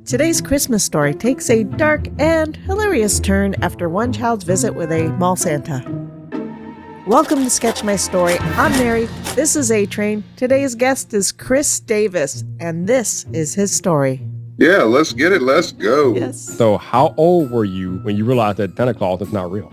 Today's Christmas story takes a dark and hilarious turn after one child's visit with a mall Santa. Welcome to Sketch My Story. I'm Mary. This is A-Train. Today's guest is Chris Davis, and this is his story. Yeah, let's get it. Let's go. Yes. So how old were you when you realized that Santa Claus is not real?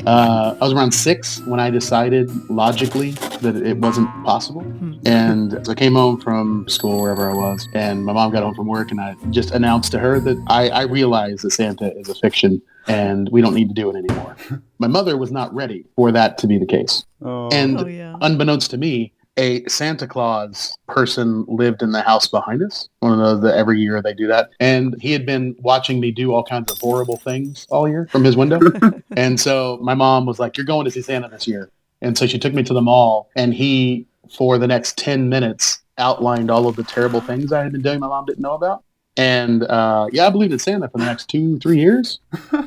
I was around 6 when I decided logically that it wasn't possible. And I came home from school, wherever I was, and my mom got home from work, and I just announced to her that I realized that Santa is a fiction and we don't need to do it anymore. My mother was not ready for that to be the case. Unbeknownst to me, a Santa Claus person lived in the house behind us. One of the every year they do that. And he had been watching me do all kinds of horrible things all year from his window. And so my mom was like, "You're going to see Santa this year." And so she took me to the mall, and he, for the next 10 minutes, outlined all of the terrible things I had been doing my mom didn't know about. And I believed in Santa for the next 2-3 years.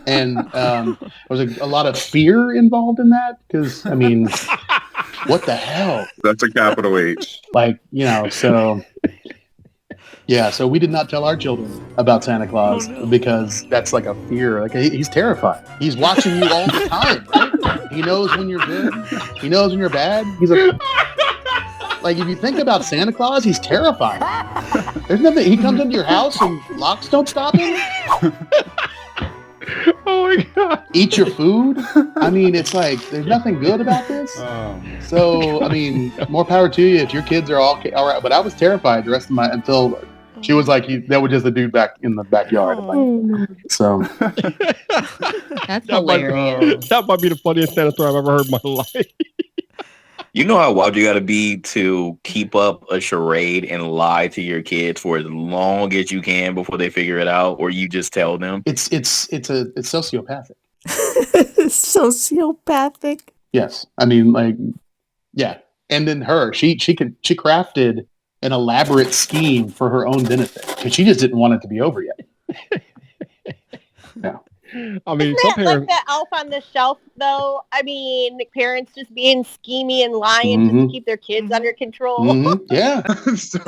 And there was a lot of fear involved in that because, I mean, what the hell? That's a capital H. So we did not tell our children about Santa Claus because that's like a fear. Like he's terrified. He's watching you all the time, right? He knows when you're good. He knows when you're bad. He's like if you think about Santa Claus, he's terrifying. There's nothing. He comes into your house and locks don't stop him. Oh my God. Eat your food. I mean, it's like there's nothing good about this. So, I mean, more power to you if your kids are all right. But I was terrified the rest of until she was like, that was just a dude back in the backyard. So that's hilarious. That might be the funniest Santa story I've ever heard in my life. You know how wild you got to be to keep up a charade and lie to your kids for as long as you can before they figure it out, or you just tell them? It's sociopathic. Sociopathic? Yes. I mean, yeah. And then she crafted an elaborate scheme for her own benefit because she just didn't want it to be over yet. Yeah. I mean, isn't that like the elf on the shelf, though? I mean, parents just being schemy and lying just to keep their kids under control. Yeah. So,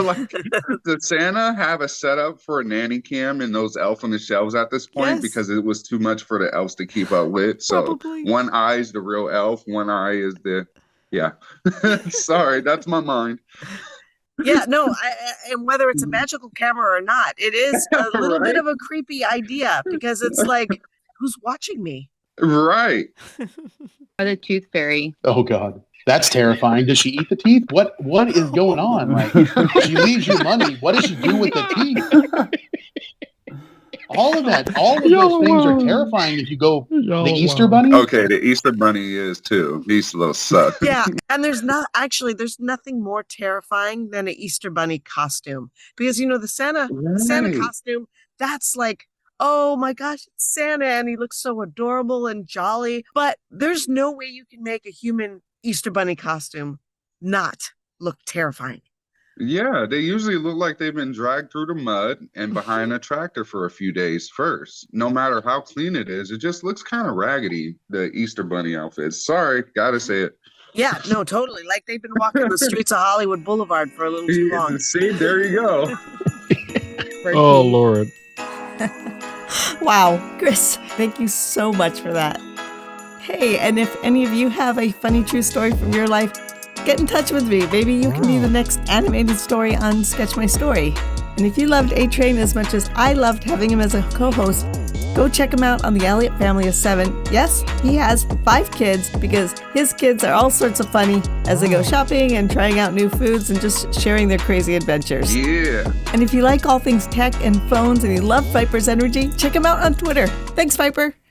did Santa have a setup for a nanny cam in those elf on the shelves at this point? Yes. Because it was too much for the elves to keep up with. So, Probably. one eye is the real elf. One eye is yeah. Sorry, that's my mind. Yeah, no, and whether it's a magical camera or not, it is a little bit of a creepy idea because it's like, who's watching me? Right. Or the tooth fairy. Oh God, that's terrifying. Does she eat the teeth? What is going on? Like, she leaves you money. What does she do with the teeth? All of those things are terrifying if you go the Easter Bunny. Okay, the Easter Bunny is too. These little suck. Yeah, and there's nothing more terrifying than an Easter Bunny costume because the Santa costume, that's like, oh my gosh, it's Santa and he looks so adorable and jolly. But there's no way you can make a human Easter Bunny costume not look terrifying. Yeah, they usually look like they've been dragged through the mud and behind a tractor for a few days first. No matter how clean it is, it just looks kind of raggedy, the Easter Bunny outfits. Sorry, gotta say it. Yeah, no, totally. Like they've been walking the streets of Hollywood Boulevard for a little too long. See, there you go. Oh, Lord. Wow, Chris, thank you so much for that. Hey, and if any of you have a funny true story from your life, get in touch with me. Maybe you can be the next animated story on Sketch My Story. And if you loved A-Train as much as I loved having him as a co-host, go check him out on the Elliott Family of 7. Yes, he has 5 kids because his kids are all sorts of funny as they go shopping and trying out new foods and just sharing their crazy adventures. Yeah. And if you like all things tech and phones and you love Viper's energy, check him out on Twitter. Thanks, Viper.